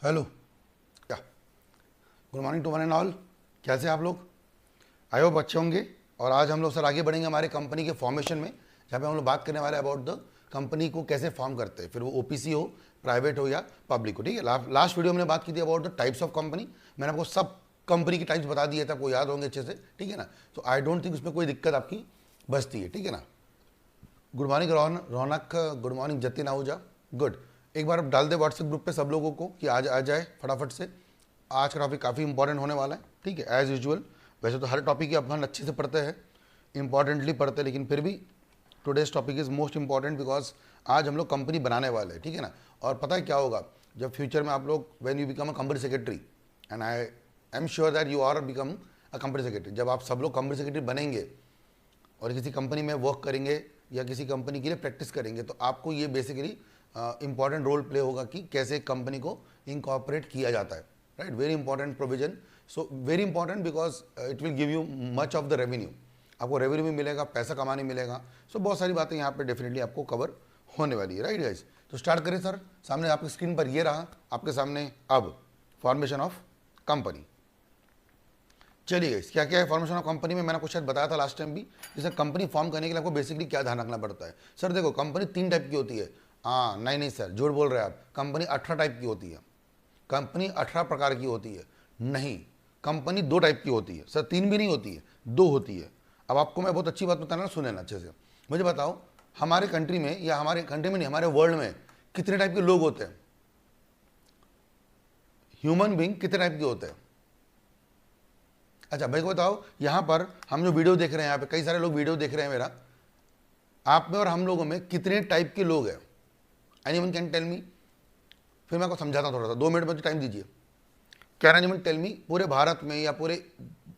Hello, क्या good morning to one and all. कैसे हैं आप लोग? आई होप अच्छे होंगे। और आज हम लोग सर आगे बढ़ेंगे हमारे कंपनी के फॉर्मेशन में, जहाँ पे हम लोग बात करने वाले हैं अबाउट द कंपनी को कैसे फॉर्म करते हैं, फिर वो ओपीसी हो, प्राइवेट हो या पब्लिक हो। ठीक है, लास्ट वीडियो में हमने बात की थी about the types of company. मैंने आपको सब कंपनी की टाइप्स बता दिए थे, आपको याद होंगे अच्छे से। ठीक है ना, तो आई डोंट थिंक उसमें कोई दिक्कत आपकी बचती है। ठीक है ना। Good morning Raunak, good morning Jatin Ahuja, good. एक बार आप डाल दे व्हाट्सएप ग्रुप पे सब लोगों को कि आज आ जाए फटाफट से। आज का टॉपिक काफ़ी इंपॉर्टेंट होने वाला है। ठीक है, एज यूजुअल। वैसे तो हर टॉपिक ही अपन अच्छे से पढ़ते हैं, इंपॉर्टेंटली पढ़ते हैं, लेकिन फिर भी today's topic is most important because आज हम लोग कंपनी बनाने वाले हैं। ठीक है ना। और पता है क्या होगा, जब फ्यूचर में आप लोग when you become a company secretary, and I am sure that you are become a company secretary, जब आप सब लोग कंपनी सेक्रेटरी बनेंगे और किसी कंपनी में वर्क करेंगे या किसी कंपनी के लिए प्रैक्टिस करेंगे, तो आपको ये बेसिकली इंपॉर्टेंट रोल प्ले होगा कि कैसे कंपनी को इनकॉर्पोरेट किया जाता है। Right, very important provision. So very important because it will give you much of the revenue. आपको रेवेन्यू भी मिलेगा, पैसा कमाने मिलेगा। सो बहुत सारी बातें यहाँ पे डेफिनेटली आपको कवर होने वाली है। राइट गाइस, तो स्टार्ट करें सर। सामने आपकी स्क्रीन पर ये रहा आपके सामने अब फॉर्मेशन ऑफ कंपनी। चलिए गाइस, क्या क्या है फॉर्मेशन ऑफ कंपनी में, मैंने आपको शायद बताया था लास्ट टाइम भी। जैसे कंपनी फॉर्म करने के लिए आपको बेसिकली क्या ध्यान रखना पड़ता है। सर देखो, कंपनी 3 टाइप की होती है। हाँ, नहीं सर, झूठ बोल रहे हैं आप। कंपनी 18 टाइप की होती है। कंपनी 18 प्रकार की होती है। नहीं, कंपनी 2 टाइप की होती है। सर 3 भी नहीं होती है, 2 होती है। अब आपको मैं बहुत अच्छी बात बताना, सुने ना अच्छे से। मुझे बताओ, हमारे कंट्री में, या हमारे कंट्री में नहीं, हमारे वर्ल्ड में कितने टाइप के लोग होते हैं? ह्यूमन बींग कितने टाइप के होते हैं? अच्छा भाई को बताओ, यहाँ पर हम जो वीडियो देख रहे हैं, यहाँ पे कई सारे लोग वीडियो देख रहे हैं मेरा, आप में और हम लोगों में कितने टाइप के लोग हैं? Anyone can tell me? फिर मैं आपको समझाता हूँ थोड़ा सा, 2 मिनट में टाइम दीजिए। कैन एनीवन टेल मी, पूरे भारत में या पूरे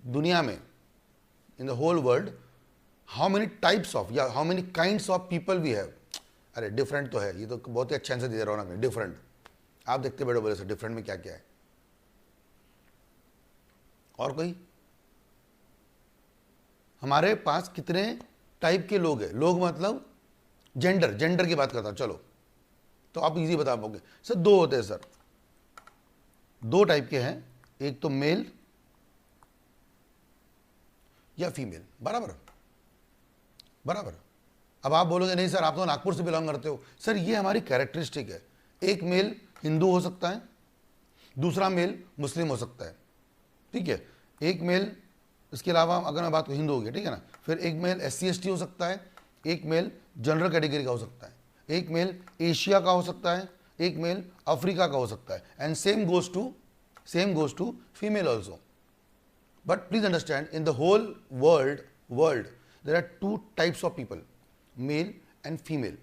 दुनिया में, in the whole world, how many types of या how many kinds of people we have? अरे डिफरेंट तो है, ये तो बहुत ही अच्छा आंसर दे रहा हूँ। डिफरेंट, आप देखते बैठो बोले सर डिफरेंट में क्या क्या है। और कोई? हमारे पास कितने टाइप के लोग हैं? लोग मतलब जेंडर, जेंडर की बात करता हूं। चलो, तो आप इजी बता पाओगे। सर 2 होते हैं सर, 2 टाइप के हैं। एक तो मेल या फीमेल। बराबर बराबर। अब आप बोलोगे नहीं सर, आप तो नागपुर से बिलोंग करते हो। सर ये हमारी कैरेक्टरिस्टिक है। एक मेल हिंदू हो सकता है, दूसरा मेल मुस्लिम हो सकता है। ठीक है, एक मेल, इसके अलावा अगर मैं बात करूँ, हिंदू हो गया, ठीक है ना। फिर एक मेल SC/ST हो सकता है, एक मेल जनरल कैटेगरी का हो सकता है, एक मेल एशिया का हो सकता है, एक मेल अफ्रीका का हो सकता है। And same goes to female also. But please understand, in the whole world there are 2 types of people, male and female.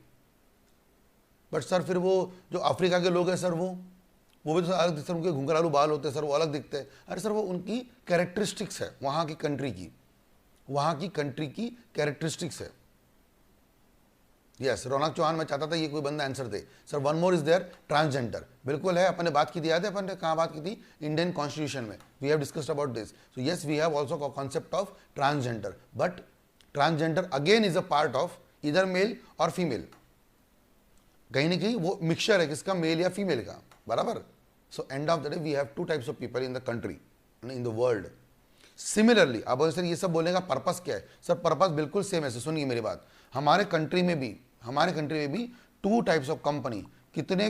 But sir फिर वो जो अफ्रीका के लोग हैं सर, वो भी तो अलग दिखते हैं, उनके घुंघरालू बाल होते हैं सर, वो अलग दिखते हैं। अरे सर वो उनकी कैरेक्टरिस्टिक्स है, वहाँ की कंट्री की कैरेक्टरिस्टिक्स है। यस, रौनक चौहान, मैं चाहता था ये कोई बंदा आंसर दे। Sir one more is there, transgender. बिल्कुल है, अपन ने बात की थी, याद है अपन ने कहाँ बात की थी? इंडियन कॉन्स्टिट्यूशन में we have discussed about this. So yes, we have also concept of transgender. But transgender again is a part of either male और फीमेल। कहीं ना कहीं वो मिक्सचर है, किसका? मेल या फीमेल का। बराबर। So end of the day we have 2 types of people in the country, in the world. Similarly, अब सर ये सब बोलने का पर्पस क्या है? सर पर्पस बिल्कुल सेम है। सुनिए मेरी बात, हमारे कंट्री में भी 2 टाइप्स ऑफ कंपनी। कितने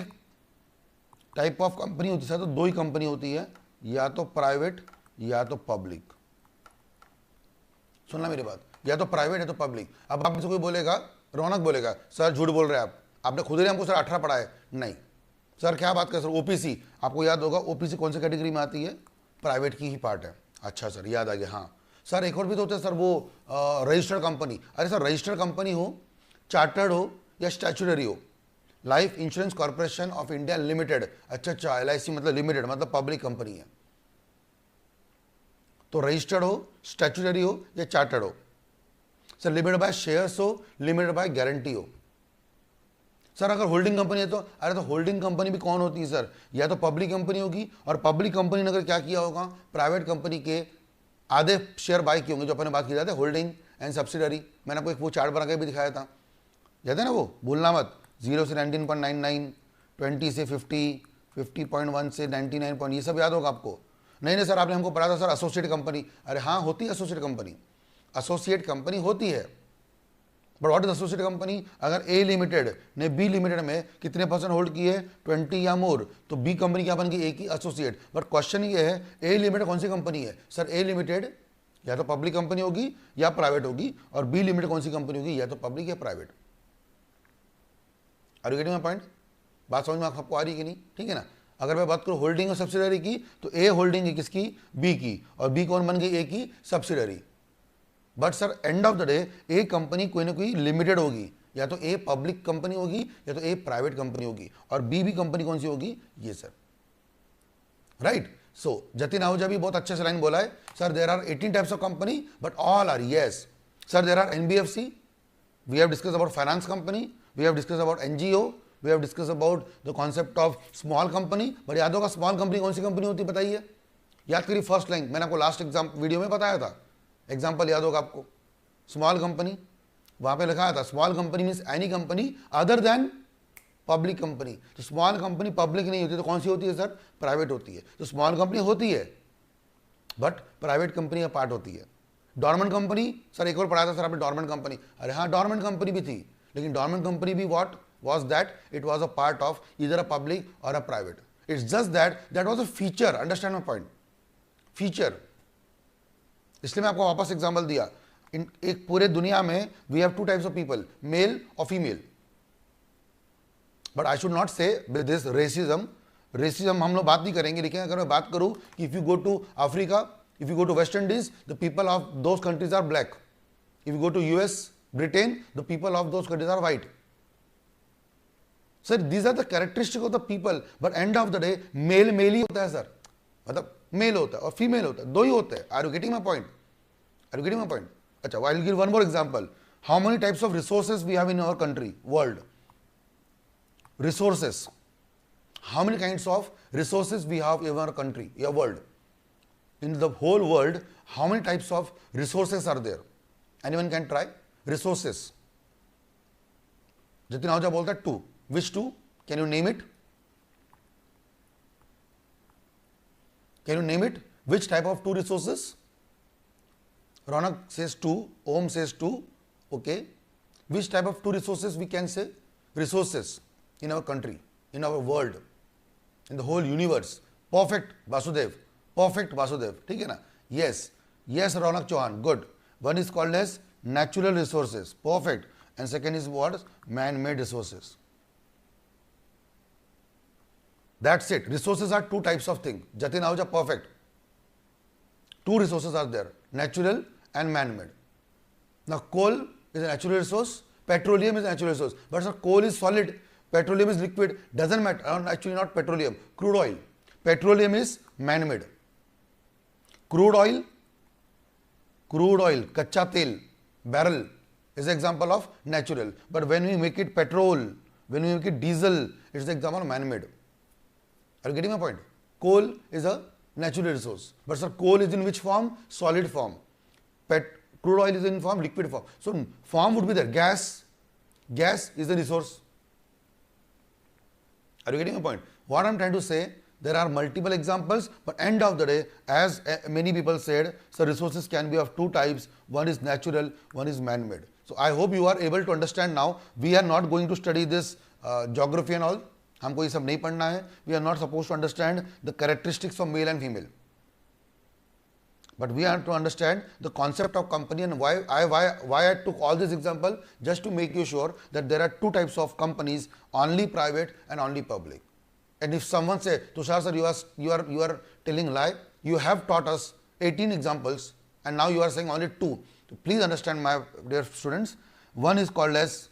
टाइप ऑफ कंपनी होती है सर? तो 2 ही कंपनी होती है, या तो प्राइवेट या तो पब्लिक। सुनना मेरी बात, या तो प्राइवेट या तो पब्लिक। अब आप से कोई बोलेगा, रौनक बोलेगा सर झूठ बोल रहे हैं आपने खुद ही हमको सर 18 पढ़ा है। नहीं सर, क्या बात कर सर? ओपीसी, आपको याद होगा ओपीसी कौन सी कैटेगरी में आती है? प्राइवेट की ही पार्ट है। अच्छा सर, याद आ गया। हाँ सर, एक और भी तो होता है सर, वो रजिस्टर्ड कंपनी। अरे सर, रजिस्टर्ड कंपनी हो, चार्टर्ड हो या स्टैच्यूटरी हो, life insurance corporation of India limited. अच्छा, LIC मतलब लिमिटेड, मतलब पब्लिक कंपनी है। तो रजिस्टर्ड हो, स्टैच्यूटरी हो या चार्टर्ड हो। सर लिमिटेड बाय शेयर्स हो, लिमिटेड बाय गारंटी हो। सर अगर होल्डिंग कंपनी है तो, अरे तो होल्डिंग कंपनी भी कौन होती है सर? या तो पब्लिक कंपनी होगी, और पब्लिक कंपनी ने अगर क्या किया होगा, प्राइवेट कंपनी के आधे शेयर बाय किए होंगे, जो अपने बात की जाती है होल्डिंग एंड सब्सिडरी। मैंने आपको एक वो चार्ट बना के भी दिखाया था, याद है ना? वो भूलना मत। 0 से 19.99, 20 से 50, 50.1 से 99 पॉइंट, ये सब याद होगा आपको? नहीं नहीं सर, आपने हमको पढ़ा था सर एसोसिएट कंपनी। अरे हाँ, होती है एसोसिएट कंपनी, एसोसिएट कंपनी होती है। But what is associate company? अगर ए लिमिटेड ने बी लिमिटेड में कितने % होल्ड किए, 20 या मोर, तो बी कंपनी क्या बन गई? ए की एसोसिएट। बट क्वेश्चन ये है, ए लिमिटेड कौन सी कंपनी है? सर ए लिमिटेड या तो पब्लिक कंपनी होगी या प्राइवेट होगी, और बी लिमिटेड कौन सी कंपनी होगी? या तो पब्लिक या private. Are you getting my point? बात समझ में आपको आ रही है कि नहीं? ठीक है ना। अगर मैं बात करूं होल्डिंग और सब्सिडरी की, तो ए होल्डिंग है किसकी? बी की, और बी कौन बन गई? ए की subsidiary. But sir and of the day A company कोई ना कोई लिमिटेड होगी, या तो ए पब्लिक कंपनी होगी या तो ए प्राइवेट कंपनी होगी, और बी भी कंपनी कौन सी होगी? ये sir, right. So Jatin Ahuja भी बहुत अच्छे से लाइन बोला है, sir there are 18 types of company but all are, yes sir, there are NBFC, we have discuss about finance company, we have discuss about NGO, we have discuss about the concept of small company. But याद होगा small company कौन सी company होती है? बताइए, याद करिए first line, मैंने आपको लास्ट एग्जाम वीडियो में बताया था, एग्जाम्पल याद होगा आपको। स्मॉल कंपनी, वहां पे लिखा था small company means any company other than public company. तो स्मॉल कंपनी पब्लिक नहीं होती तो कौन सी होती है सर? प्राइवेट होती है। तो स्मॉल कंपनी होती है बट प्राइवेट कंपनी का पार्ट होती है। डॉर्मेंट कंपनी, सर एक और पढ़ाया था सर आपने डॉर्मेंट कंपनी। अरे हाँ, डॉर्मेंट कंपनी भी थी, लेकिन डॉर्मेंट कंपनी भी what was that? It was a part of either a public और a private. It's just that was a feature, understand my point, feature. इसलिए मैं आपको वापस एग्जांपल दिया। इन एक पूरे दुनिया में we have 2 types of people, male और female. But I should not say this racism, racism हम लोग बात नहीं करेंगे, लेकिन अगर मैं बात करूं कि if you go to Africa, if you go to West Indies, the people of those countries are black. If you go to US, Britain, the people of those countries are white. Sir these are the characteristic of the people, but end of the day male male ही होता है sir, मतलब mail होता है और female होता है, दो ही होते हैं। Are you getting my point? Are you getting my point? अच्छा, I will give one more example. How many types of resources we have in our country, world? Resources. How many kinds of resources we have in our country, your world? In the whole world, how many types of resources are there? Anyone can try? Resources. Jatin Ahuja bolta है 2. Which 2? Can you name it? Can you name it? Which type of 2 resources? Ronak says 2. Om says 2. Okay. Which type of 2 resources we can say? Resources. In our country, in our world, in the whole universe. Perfect, Vasudev. Perfect, Vasudev. ठीक है ना? Yes. Yes, Ronak Chauhan. Good. One is called as natural resources. Perfect. And second is what? Man-made resources. That's it. Resources are 2 types of things. Jatin Ahuja, perfect. 2 resources are there. Natural and man-made. Now, coal is a natural resource. Petroleum is a natural resource. But sir, coal is solid. Petroleum is liquid, doesn't matter. Actually not petroleum, crude oil. Petroleum is man-made. Crude oil, कच्चा तेल, barrel is an example of natural. But when we make it petrol, when we make it diesel, it's the example of man-made. Are you getting my point? Coal is a natural resource. But sir, coal is in which form? Solid form. Crude oil is in form, liquid form. So form would be there. Gas is the resource. Are you getting my point? What I'm trying to say, there are multiple examples, but end of the day, as many people said, so resources can be of 2 types. One is natural, one is man-made. So I hope you are able to understand now. We are not going to study this geography and all. हमको ये सब नहीं पढ़ना है. We are not supposed to understand the characteristics of male and female. But we have to understand the concept of company and why I took all this example, just to make you sure that there are 2 types of companies, only private and only public. And if someone say, Tushar sir, you are telling lie, you have taught us 18 examples and now you are saying only 2. So please understand, my dear students, one is called as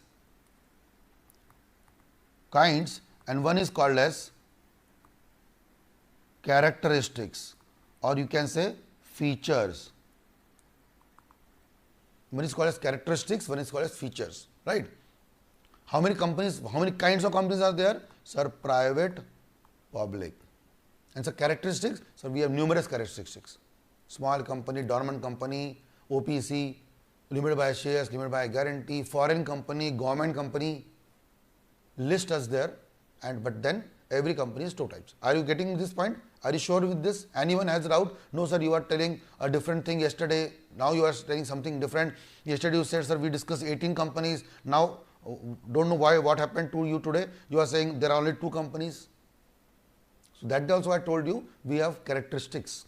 kinds and one is called as characteristics, or you can say features. One is called as characteristics, one is called as features, right? How many companies, how many kinds of companies are there? Sir, private, public. And so characteristics, so we have numerous characteristics. Small company, dormant company, OPC, limited by shares, limited by guarantee, foreign company, government company, list us there. And but then every company is two types. Are you getting this point? Are you sure with this? Anyone has doubt? No sir, you are telling a different thing yesterday, now you are telling something different. Yesterday you said sir we discussed 18 companies, now don't know why, what happened to you today, you are saying there are only two companies. So that also I told you, we have characteristics.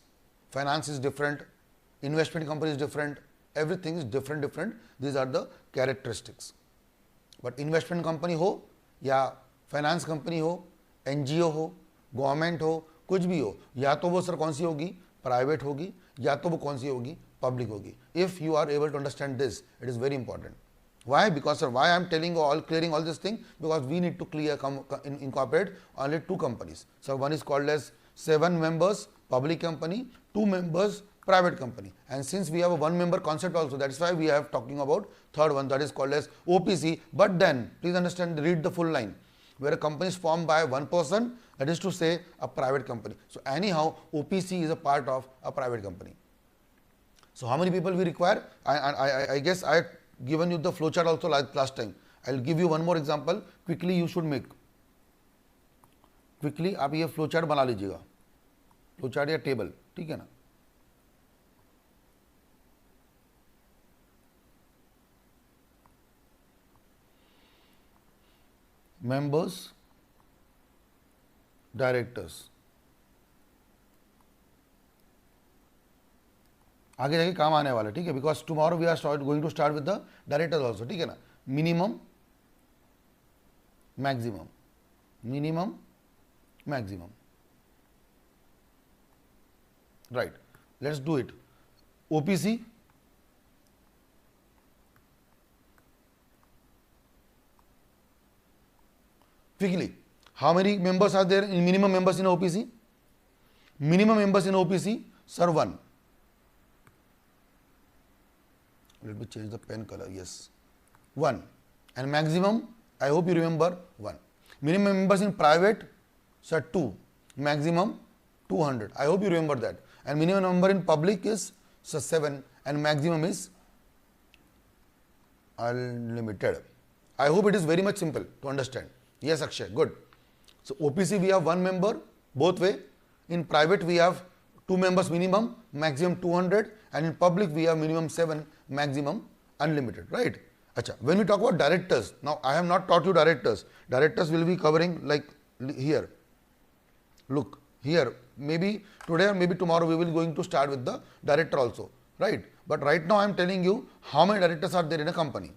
Finance is different, investment company is different, everything is different. These are the characteristics. But investment company हो या finance company हो, NGO हो, government हो, कुछ भी हो, या तो वो सर कौन सी होगी, प्राइवेट होगी, या तो वो कौन सी होगी, पब्लिक होगी. If you are able to understand this, it is very important. Why? Because sir, why I am telling all, clearing all this thing? Because we need to incorporate only two companies. So one is called as 7 members public company, 2 members private company. And since we have a 1 member concept also, that's why we are talking about third one, that is called as OPC. But then please understand, read the full line. Where a company is formed by one person, that is to say a private company. So anyhow, OPC is a part of a private company. So how many people we require? I guess I given you the flowchart also like last time. I'll give you one more example. Quickly you should make. Quickly आप ये flowchart बना लीजिएगा. Flowchart या table, ठीक है ना? Members, directors. आगे जाके काम आने वाला, ठीक है. Because tomorrow we are going to start with the directors also, ठीक है ना. Minimum maximum, minimum maximum, right. Let's do it. OPC, quickly, how many members are there in minimum members in OPC? Minimum members in OPC, sir, 1. Let me change the pen color. Yes, 1. And maximum, I hope you remember, 1. Minimum members in private, sir, 2. Maximum 200. I hope you remember that. And minimum number in public is, sir, 7. And maximum is unlimited. I hope it is very much simple to understand. Yes, Akshay, good. So OPC we have 1 member both way. In private we have 2 members minimum, maximum 200, and in public we have minimum 7, maximum unlimited, right? Acha. When we talk about directors, now I have not taught you directors. Directors will be covering like here. Look here. Maybe today or maybe tomorrow we will going to start with the director also, right? But right now I am telling you how many directors are there in a company.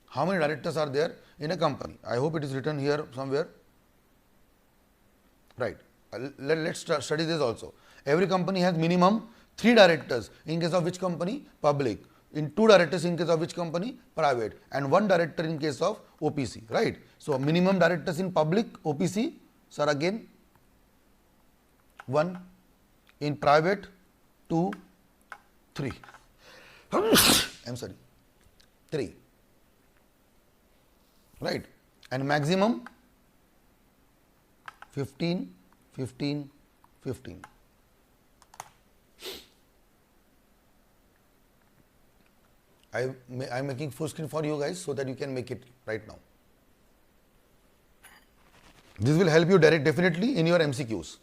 How many directors are there in a company? I hope it is written here somewhere. Right. Let's study this also. Every company has minimum 3 directors. In case of which company? Public. In 2 directors in case of which company? Private. And 1 director in case of OPC. Right. So minimum directors in public OPC. Sir, again 1. In private 2, 3. I'm sorry. 3. Right. And maximum 15, 15, 15. I'm making full screen for you guys so that you can make it right now. This will help you definitely in your MCQs.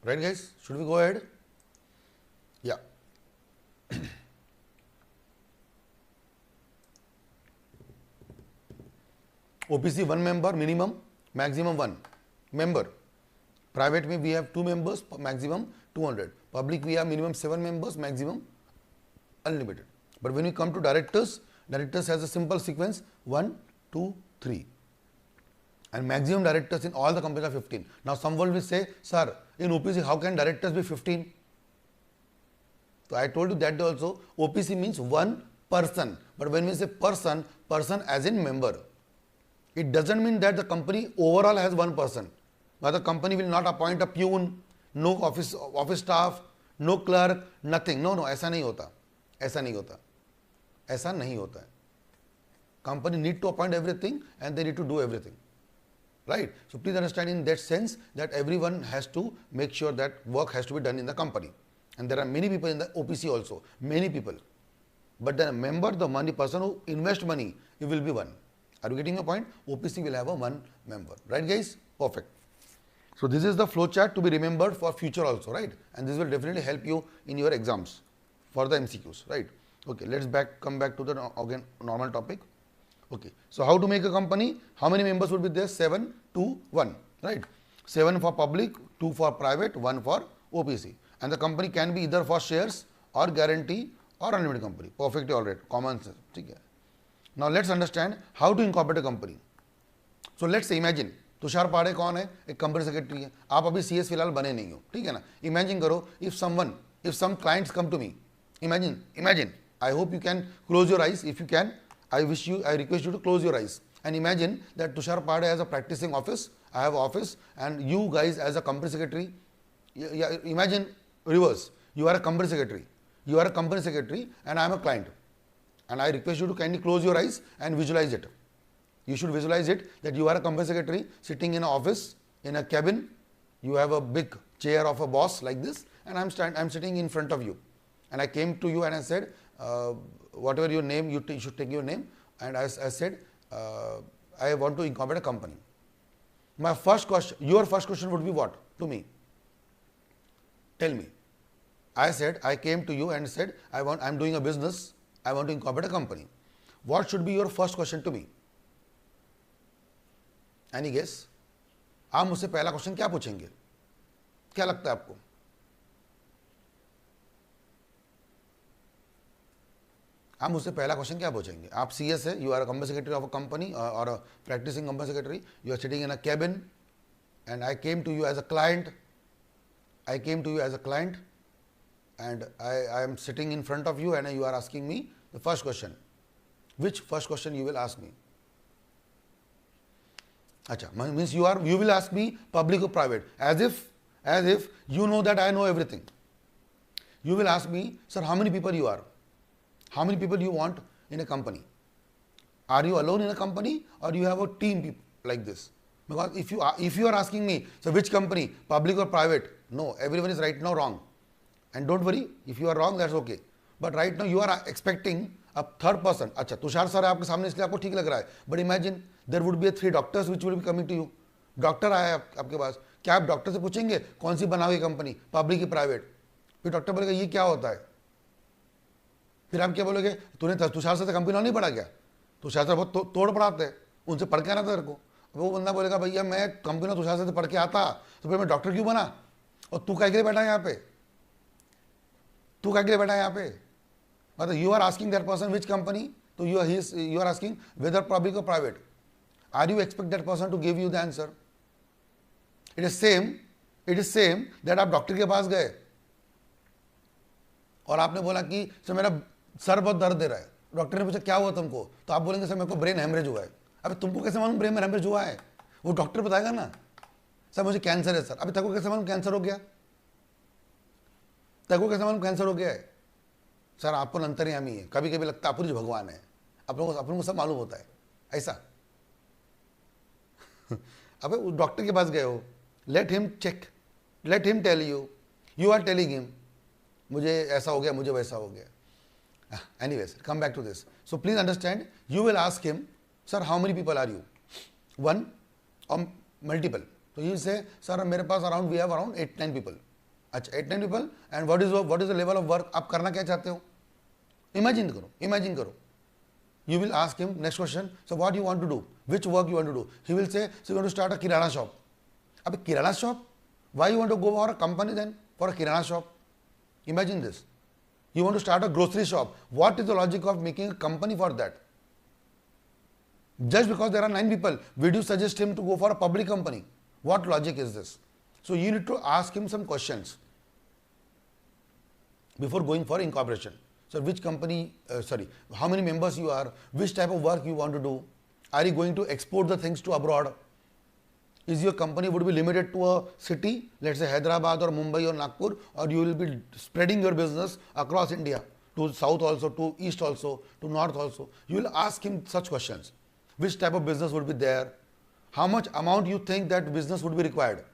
Right guys, should we go ahead? Yeah. OPC 1 member minimum, maximum 1 member. Private में we have 2 members, maximum 200. Public we have minimum 7 members, maximum unlimited. But when we come to directors, directors has a simple sequence 1, 2, 3. And maximum directors in all the companies are 15. Now someone will say, sir, in OPC how can directors be 15? So I told you that day also, OPC means one person. But when we say person, person as in member. It doesn't mean that the company overall has one person. But the company will not appoint a peon, no office staff, no clerk, nothing. No, ऐसा नहीं होता. ऐसा नहीं होता. ऐसा नहीं होता है. Company need to appoint everything and they need to do everything. Right? So please understand in that sense that everyone has to make sure that work has to be done in the company. And there are many people in the OPC also. Many people. But the member, the money person who invest money, it will be one. Are you getting my point? OPC will have a one member. Right guys? Perfect. So this is the flow chart to be remembered for future also, right? And this will definitely help you in your exams for the MCQs, right? Okay, let's come back to the again normal topic. Okay, so how to make a company? How many members would be there? 7, 2, 1, right? 7 for public, 2 for private, 1 for OPC. And the company can be either for shares or guarantee or unlimited company. Perfectly all right. Common sense. Okay. Now let's understand how to incorporate a company. So let's say imagine Tushar पाड़े कौन है? एक company secretary है. आप अभी CS फिलहाल बने नहीं हो, ठीक है ना? इमेजिन करो if some clients come to me, imagine. I hope you can close your eyes. If you can, I request you to close your eyes and imagine that Tushar Pade has a practicing office. I have office, and you guys as a company secretary. Imagine reverse. You are a company secretary. And I am a client. And I request you to kindly close your eyes and visualize it. You should visualize it that you are a company secretary sitting in an office, in a cabin. You have a big chair of a boss like this, and I'm sitting in front of you. And I came to you and I said, whatever your name, you should take your name. And I said, I want to incorporate a company. My first question, your first question would be what to me? Tell me. I said, I came to you and said, I'm doing a business. I want to incorporate a company. What should be your first question to me? Any guess? आप मुझसे पहला question क्या पूछेंगे? क्या लगता है आपको? आप मुझसे पहला क्वेश्चन क्या पूछेंगे? आप CS है, you are a company secretary of a company or a practicing company secretary. You are sitting in a cabin, and I came to you as a client. And I am sitting in front of you, and you are asking me the first question. Which first question you will ask me? Acha, means you will ask me public or private, as if you know that I know everything. You will ask me, sir, how many people you are? How many people you want in a company? Are you alone in a company or you have a team people like this? Because if you are asking me, so which company, public or private? No, everyone is right now wrong. And don't worry, if you are wrong, that's okay. But right now you are expecting a third person. अच्छा, Tushar sir है आपके सामने इसलिए आपको ठीक लग रहा है. But imagine there would be 3 doctors which will be coming to you. Doctor आया है आपके पास. क्या आप डॉक्टर से पूछेंगे कौन सी बनाओगे कंपनी, पब्लिक की प्राइवेट? फिर डॉक्टर बोलेगा ये क्या होता है? फिर आप क्या बोलोगे? तूने तुषार सर से कंपनी नहीं पढ़ा क्या? तुषार सर बहुत तोड़ पढ़ाते हैं, उनसे पढ़ के आना था तेरे को. वो बंदा बोलेगा भैया मैं कंपनी तुषार सर से पढ़ के आता तो फिर मैं डॉक्टर क्यों बना? और तू क्या के लिए बैठा है यहाँ पे? तू क्या के लिए बैठा है यहाँ पे? मतलब you are asking that person which company, so you are asking whether public or private. Are you expect that person to give you the answer? It is same that आप डॉक्टर के पास गए और आपने बोला कि सर मेरा sir बहुत दर्द दे रहा है. डॉक्टर ने पूछा क्या हुआ तुमको? तो आप बोलेंगे सर मेरे को ब्रेन हेमरेज हुआ है. अबे तुमको कैसे मालूम ब्रेन हेमरेज हुआ है? वो डॉक्टर बताएगा ना. सर मुझे कैंसर है सर. अभी तक को कैसे मालूम कैंसर हो गया? तक को कैसे मालूम कैंसर हो गया है? सर आपको अंतर्यामी है. कभी कभी लगता है आप भगवान है. अपन को सब मालूम होता है ऐसा. अबे डॉक्टर के पास गए हो, let him check, let him tell you. You are telling him मुझे ऐसा हो गया, मुझे वैसा हो गया. Anyways, come back to this. So please understand, you will ask him, sir, how many people are you? One or multiple? So you will say, sir, मेरे पास we have around 8-9 people. अच्छा 8-9 people, and what is the level of work? आप करना क्या चाहते हो? Imagine करो. You will ask him next question. So what you want to do? Which work you want to do? He will say, so you want to start a kirana shop. अब kirana shop? Why you want to go for a company then for a kirana shop? Imagine this. You want to start a grocery shop. What is the logic of making a company for that? Just because there are 9 people, would you suggest him to go for a public company? What logic is this? So you need to ask him some questions. before going for incorporation. So which company, how many members you are, which type of work you want to do, are you going to export the things to abroad? Is your company would be limited to a city, let's say Hyderabad or Mumbai or Nagpur, or you will be spreading your business across India, to south also, to east also, to north also. You will ask him such questions. Which type of business would be there? How much amount you think that business would be required?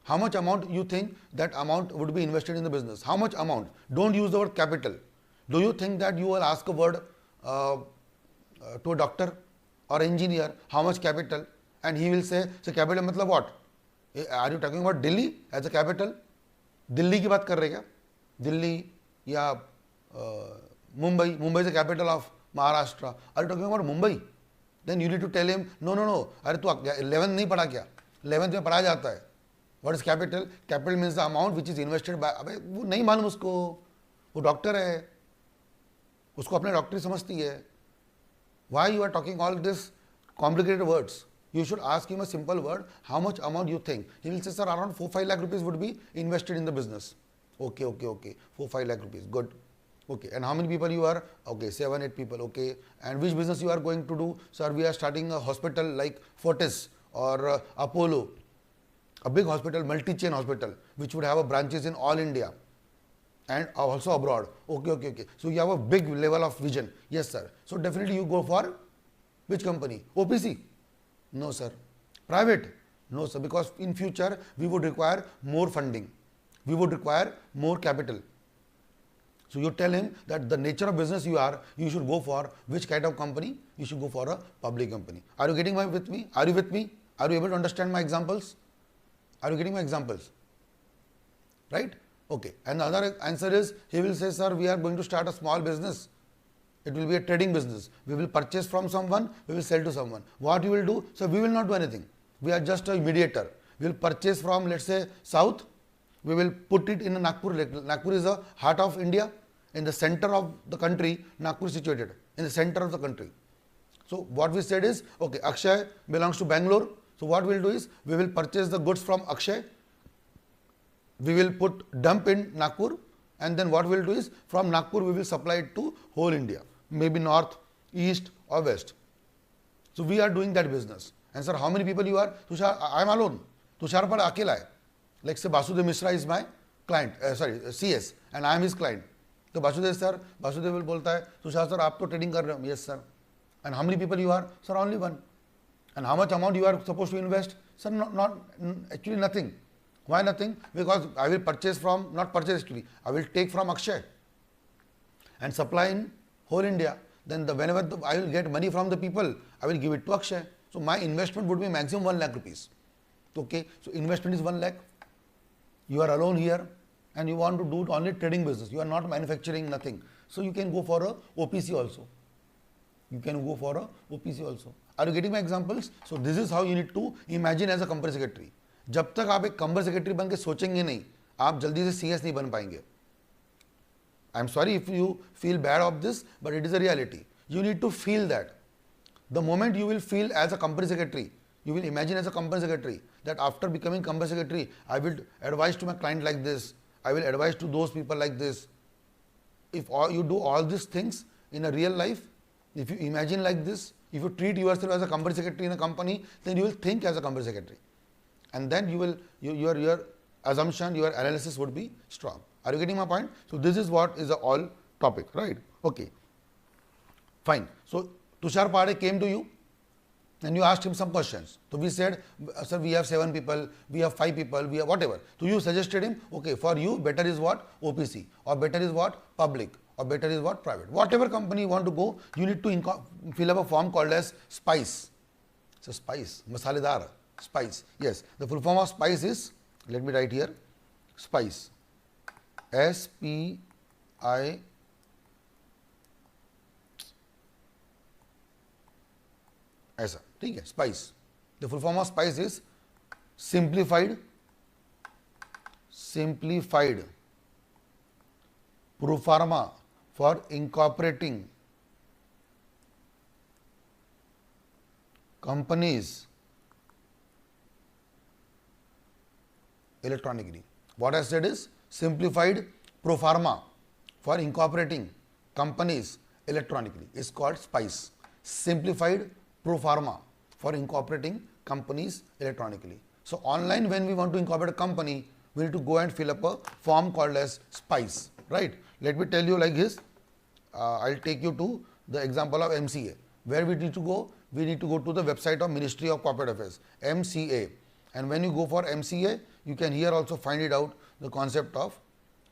How much amount you think that amount would be invested in the business? How much amount? Don't use the word capital. Do you think that you will ask a word to a doctor or engineer, how much capital? And he will say, so capital matlab what? Are you talking about Delhi as a capital? Delhi की बात कर रहे क्या? Delhi या Mumbai. Mumbai is the capital of Maharashtra. Are you talking about Mumbai? Then you need to tell him, no. अरे तू 11th नहीं पढ़ा क्या? 11th में पढ़ा जाता है. What is capital? Capital means the amount which is invested by. अबे वो नहीं मालूम उसको. वो डॉक्टर है. उसको अपने डॉक्टरी समझती है. Why you are talking all this complicated words? You should ask him a simple word. How much amount you think? He will say, sir, around 4-5 lakh rupees would be invested in the business. Okay. 4-5 lakh rupees. Good. Okay. And how many people you are? Okay, 7-8 people. Okay. And which business you are going to do? Sir, we are starting a hospital like Fortis or Apollo. A big hospital, multi-chain hospital, which would have a branches in all India and also abroad. Okay. So you have a big level of vision. Yes, sir. So definitely you go for which company? OPC? No, sir. Private? No, sir. Because in future we would require more funding. We would require more capital. So you tell him that the nature of business you should go for which kind of company? You should go for a public company. Are you getting with me? Are you with me? Are you able to understand my examples? Are you getting my examples? Right? Okay. And the other answer is, he will say, sir, we are going to start a small business. It will be a trading business. We will purchase from someone, we will sell to someone. What you will do? So we will not do anything. We are just a mediator. We will purchase from, let's say, south. We will put it in Nagpur. Nagpur is the heart of India. In the center of the country, Nagpur is situated. In the center of the country. So what we said is, okay, Akshay belongs to Bangalore. So what we will do is, we will purchase the goods from Akshay. We will dump in Nagpur. And then what we will do is, from Nagpur we will supply it to whole India. Maybe north, east or west. So we are doing that business. And sir, how many people you are? Tushar, I am alone. Tushar par akela hai. Like say Basudev Mishra is my client, CS, and I am his client. So Basudev will bolta hai, Tushar sir, aap to trading kar rahe ho? Yes sir. And how many people you are? Sir, only one. And how much amount you are supposed to invest? Sir, actually nothing. Why nothing? Because I will purchase from, not purchase actually, I will take from Akshay and supply in whole India. Then whenever I will get money from the people, I will give it to Akshay. So my investment would be maximum 1 lakh rupees. Okay, so investment is 1 lakh. You are alone here and you want to do only trading business. You are not manufacturing nothing. So you can go for a OPC also. Are you getting my examples? So this is how you need to imagine as a company secretary. जब तक आप एक company secretary बन के सोचेंगे नहीं, आप जल्दी से सीएस नहीं बन पाएंगे. I am sorry if you feel bad of this, but it is a reality. You need to feel that. The moment you will feel as a company secretary, you will imagine as a company secretary that after becoming company secretary, I will advise to my client like this, I will advise to those people like this. If you do all these things in a real life, if you imagine like this, if you treat yourself as a company secretary in a company, then you will think as a company secretary. And then your assumption, your analysis would be strong. Are you getting my point? So this is what is the all topic, right? Okay. Fine. So Tushar Pade came to you and you asked him some questions. So we said, sir, we have 7 people, we have 5 people, we have whatever. So you suggested him, okay, for you better is what? OPC, or better is what? Public, or better is what? Private. Whatever company you want to go, you need to fill up a form called as SPICE. So SPICE, Masaledar. SPICE. Yes, the full form of SPICE is, let me write here, SPICE. S-P-I. ऐसा, ठीक है, SPICE. The full form of SPICE is simplified proforma for incorporating companies electronically. What I said is simplified proforma for incorporating companies electronically is called SPICE, Simplified Pro Forma for incorporating companies electronically. So online, when we want to incorporate a company, we need to go and fill up a form called as SPICE, right? Let me tell you like this. I'll take you to the example of MCA. Where we need to go? We need to go to the website of Ministry of Corporate Affairs, MCA. And when you go for MCA, you can here also find it out the concept of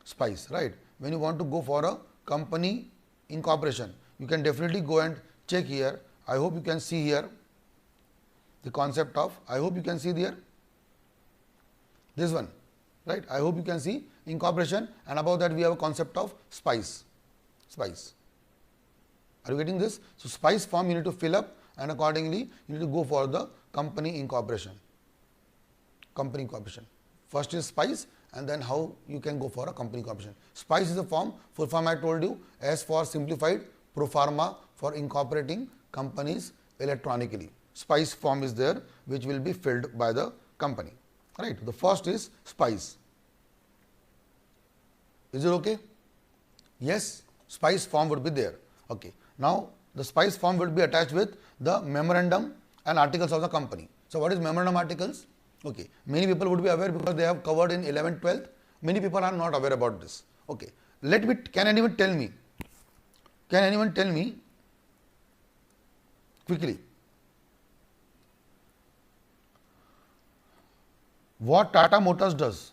SPICE, right? When you want to go for a company incorporation, you can definitely go and check here. I hope you can see here the concept of, I hope you can see there, this one, right? I hope you can see incorporation, and above that we have a concept of SPICE. SPICE. Are you getting this? So SPICE form you need to fill up, and accordingly you need to go for the company incorporation. Company incorporation. First is SPICE, and then how you can go for a company incorporation. SPICE is a form, full form I told you, as for simplified pro forma for incorporating companies electronically. SPICE form is there, which will be filled by the company, right? The first is SPICE. Is it okay? Yes, SPICE form would be there. Okay. Now the SPICE form will be attached with the memorandum and articles of the company. So what is memorandum articles? Okay. Many people would be aware because they have covered in 11th, 12th. Many people are not aware about this. Okay. Can anyone tell me? Can anyone tell me quickly what Tata Motors does?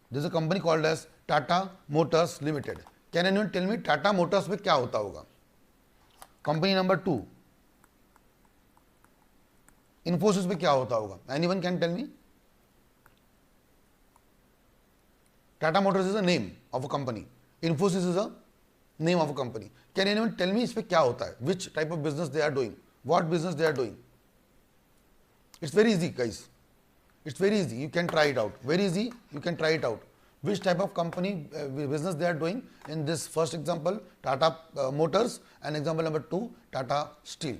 There is a company called as Tata Motors Limited. Can anyone tell me Tata Motors में क्या होता होगा? Company number 2, Infosys में क्या होता होगा? Anyone can tell me? Tata Motors is a name of a company. Infosys is a name of a company. Can anyone tell me इसमें क्या होता है? Which type of business they are doing? What business they are doing? It's very easy, guys. It's very easy. You can try it out. Very easy. You can try it out. Which type of company business they are doing? In this first example, Tata Motors, and example number 2, Tata Steel.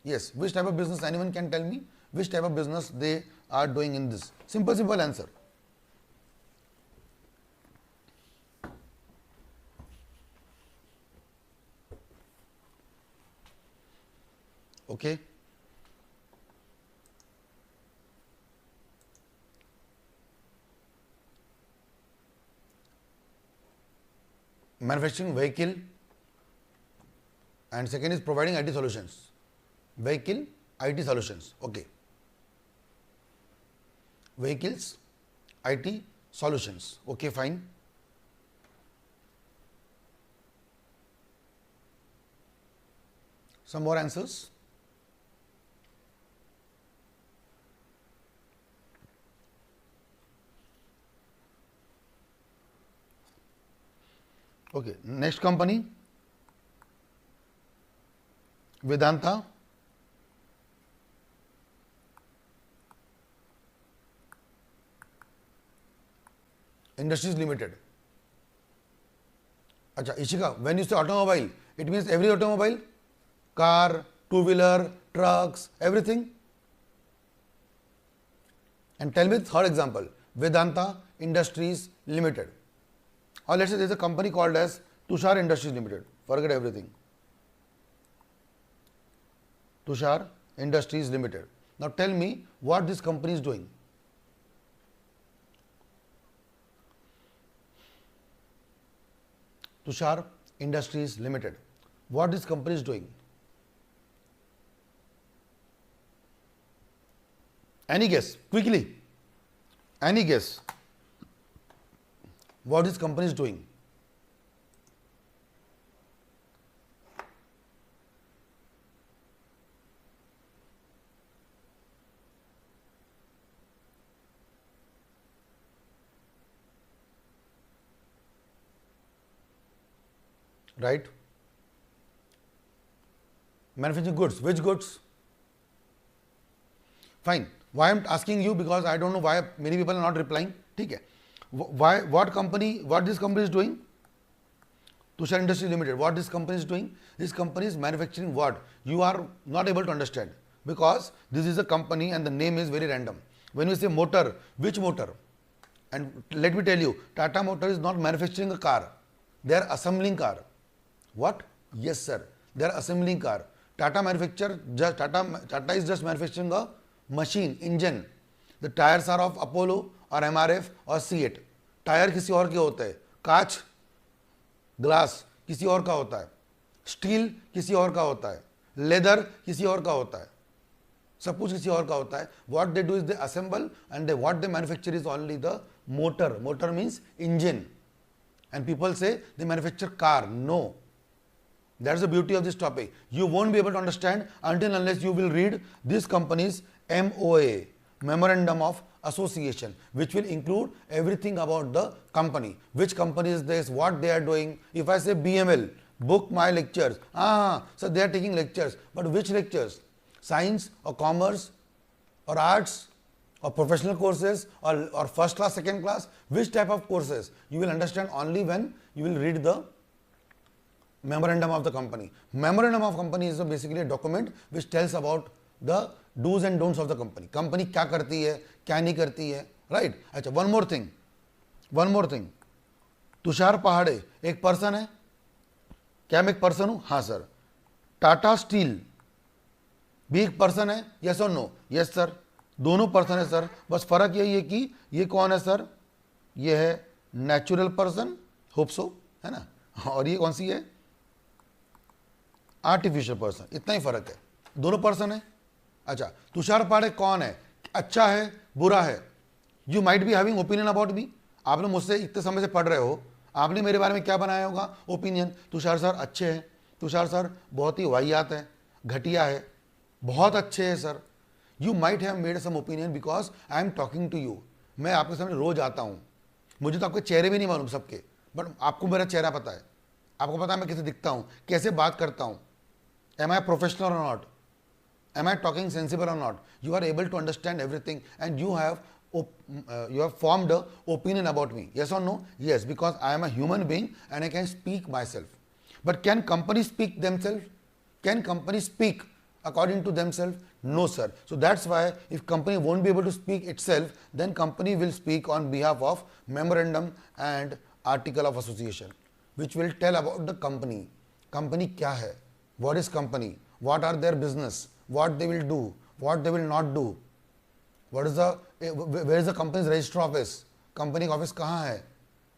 Yes. Which type of business? Anyone can tell me which type of business they are doing in this? Simple answer. Okay. Manufacturing vehicle, and second is providing IT solutions. Vehicle, IT solutions. Okay. Vehicles, IT solutions. Okay, fine. Some more answers. Okay, next company, Vedanta Industries Limited. Acha, Ishika, when you say automobile, it means every automobile, car, two-wheeler, trucks, everything. And tell me the third example, Vedanta Industries Limited. Or let's say there is a company called as Tushar Industries Limited. Forget everything. Tushar Industries Limited. Now tell me what this company is doing. Tushar Industries Limited. What this company is doing? Any guess? Quickly. Any guess? What this company is doing? Right? Manufacturing goods. Which goods? Fine. Why I am asking you? Because I don't know why many people are not replying. ठीक है. Why? What company? What this company is doing? Tushar Industries Limited. What this company is doing? This company is manufacturing what? You are not able to understand because this is a company and the name is very random. When we say motor, which motor? And let me tell you, Tata Motor is not manufacturing a car. they are assembling car. What? Yes, sir. They are assembling car. Tata is just manufacturing a machine, engine. The tires are of Apollo or MRF or C8. Tyre किसी और के होते हैं, कांच glass किसी और का होता है, स्टील किसी और का होता है, लेदर किसी और का होता है, सब कुछ किसी और का होता है. What they do is they assemble and what they manufacture is only the motor. Motor means engine. And people say they manufacture car. No. That's the beauty of this topic. You won't be able to understand until unless you will read this company's MOA, Memorandum of Association, which will include everything about the company. Which company is this, what they are doing. If I say BML, book my lectures. So they are taking lectures. But which lectures? Science or commerce or arts or professional courses or first class, second class? Which type of courses? You will understand only when you will read the memorandum of the company. Memorandum of company is basically a document which tells about the do's and don'ts of the company. Company क्या करती है, क्या नहीं करती है, right? अच्छा, one more thing. Tushar पहाड़े एक पर्सन है, क्या मैं एक पर्सन हूं? हाँ सर. टाटा स्टील भी एक पर्सन है, यस और नो? यस सर, दोनों पर्सन है सर. बस फर्क यही है कि ये कौन है सर? ये है नेचुरल पर्सन, होप सो, है ना, और ये कौन सी है? Artificial person. इतना ही फर्क है, दोनों पर्सन है. अच्छा, तुषार पाड़े कौन है, अच्छा है, बुरा है? You might be having opinion about me. आपने मुझसे इतने समय से पढ़ रहे हो, आपने मेरे बारे में क्या बनाया होगा? ओपिनियन. तुषार सर अच्छे हैं, तुषार सर बहुत ही वाहियात है, घटिया है, बहुत अच्छे हैं sir. You might have made some opinion because I am talking to you. मैं आपके सामने रोज आता हूँ, मुझे तो आपके चेहरे भी नहीं मालूम सबके, बट आपको मेरा चेहरा पता है, आपको पता है मैं कैसे दिखता हूँ, कैसे बात करता हूँ. Am I professional or not? Am I talking sensible or not? You are able to understand everything and you have formed an opinion about me. Yes or no? Yes, because I am a human being and I can speak myself. But can companies speak themselves? Can companies speak according to themselves? No, sir. So that's why if company won't be able to speak itself, then company will speak on behalf of memorandum and article of association, which will tell about the company. Company क्या है? What is company? What are their business? What they will do? What they will not do? What is where is the company's register office? Company का office कहाँ है?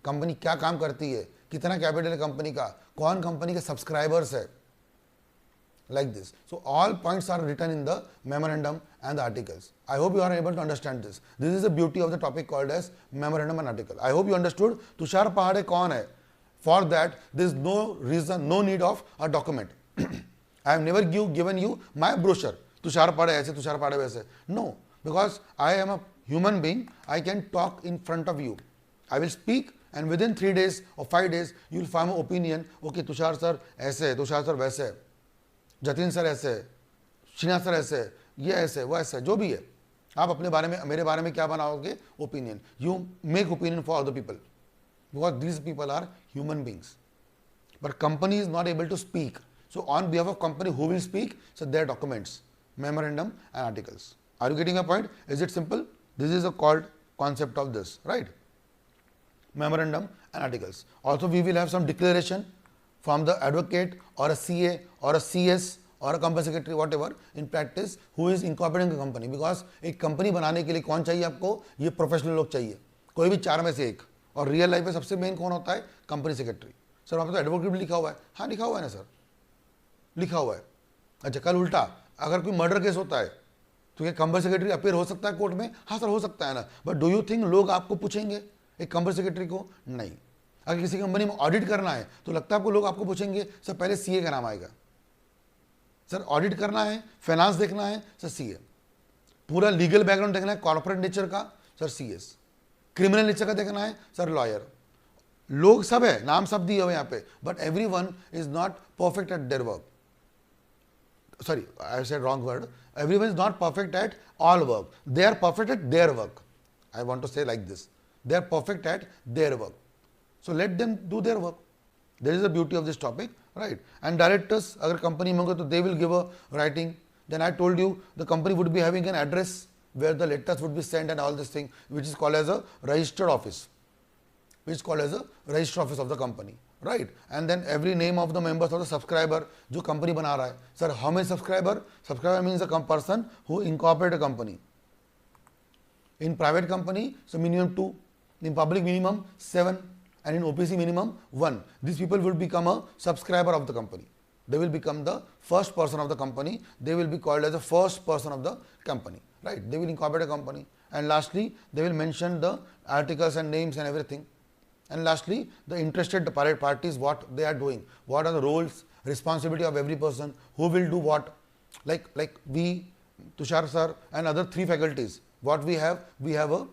Company क्या काम करती है? कितना कैपिटल है कंपनी का? कौन कंपनी के सब्सक्राइबर्स है? Like this. So all points are written in the memorandum and the articles. I hope you are able to understand this. This is the beauty of the topic called as memorandum and article. I hope you understood. Tushar पहाड़े कौन है? For that, there is no reason, no need of a document. I have never given you my brochure. Tushar पहाड़े ऐसे, तुषार पहाड़े वैसे. No, because I am a human being. I can talk in front of you. I will speak, and within 3 days or 5 days, you will form an opinion. Okay, Tushar sir ऐसे, Tushar sir वैसे, Jatin sir ऐसे, Srinath sir ऐसे, ये ऐसे, वो ऐसे, जो भी है. आप अपने बारे में, मेरे बारे में क्या बनाओगे? Opinion. You make opinion for other people because these people are human beings. But company is not able to speak. So on behalf of company, who will speak? So their documents, memorandum and articles. Are you getting my point? Is it simple? This is a called concept of this, right? Memorandum and articles. Also we will have some declaration from the advocate or a CA or a CS or a company secretary, whatever, in practice, who is incorporating the company. Because एक company बनाने के लिए कौन चाहिए आपको? ये professional लोग चाहिए, कोई भी 4 में से एक. और रियल लाइफ में सबसे मेन कौन होता है? Company secretary. सर वहाँ पे तो एडवोकेट भी लिखा हुआ है. हाँ लिखा हुआ है ना सर, लिखा हुआ है. अच्छा, कल उल्टा अगर कोई मर्डर केस होता है तो ये कंपनी सेक्रेटरी अपीयर हो सकता है कोर्ट में? हाँ सर हो सकता है ना. बट डू यू थिंक लोग आपको पूछेंगे एक कंपनी सेक्रेटरी को? नहीं. अगर किसी कंपनी में ऑडिट करना है तो लगता है आपको लोग आपको पूछेंगे सर पहले सीए का नाम आएगा. सर ऑडिट करना है, फाइनेंस देखना है, सर सीए. पूरा लीगल बैकग्राउंड देखना है, कॉर्पोरेट नेचर का, सर सीएस. क्रिमिनल नेचर का देखना है, सर लॉयर. लोग सब है, नाम सब दिए हुए यहाँ पे, but everyone is not perfect eight their work. Sorry, I said wrong word. Everyone is not perfect at all work. They are perfect at their work. I want to say like this. They are perfect at their work. So let them do their work. There is the beauty of this topic, right? And directors, अगर company में होंगे तो they will give a writing. Then I told you the company would be having an address where the letters would be sent and all this thing, which is called as a registered office. Which is called as a registered office of the company. Right, and then every name of the members of the subscriber जो company बना रहा है. Sir how many subscriber? Subscriber means a person who incorporate a company. In private company, so minimum 2, in public minimum 7, and in OPC minimum 1. These people will become a subscriber of the company. They will become the first person of the company. They will be called as the first person of the company, right? They will incorporate a company. And lastly, they will mention the articles and names and everything. And lastly, the interested parties, what they are doing, what are the roles, responsibility of every person, who will do what. Like we, Tushar sir, and other 3 faculties. What we have a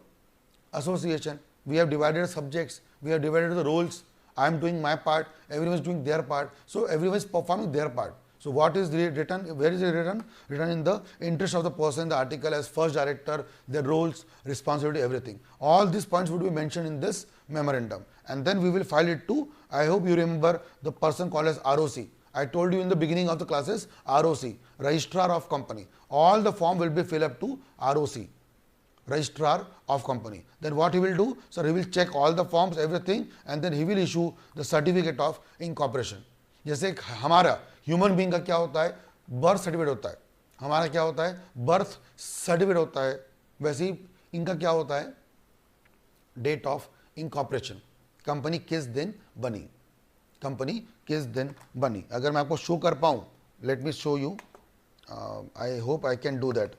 association, we have divided subjects, we have divided the roles. I am doing my part, everyone is doing their part, so everyone is performing their part. So what is written, where is it written? Written in the interest of the person, the article as first director, their roles, responsibility, everything. All these points would be mentioned in this memorandum, and then we will file it to, I hope you remember the person called as ROC. I told you in the beginning of the classes, ROC, Registrar of Company. All the form will be filled up to ROC, Registrar of Company. Then what he will do? Sir, he will check all the forms, everything, and then he will issue the certificate of incorporation. जैसे हमारा human being का क्या होता है? Birth certificate होता है. हमारा क्या होता है? बर्थ सर्टिफिकेट होता है. वैसे ही इनका क्या होता है? Date of incorporation. कंपनी किस दिन बनी, कंपनी किस दिन बनी. अगर मैं आपको शो कर पाऊँ, let me show you. I hope I can do that.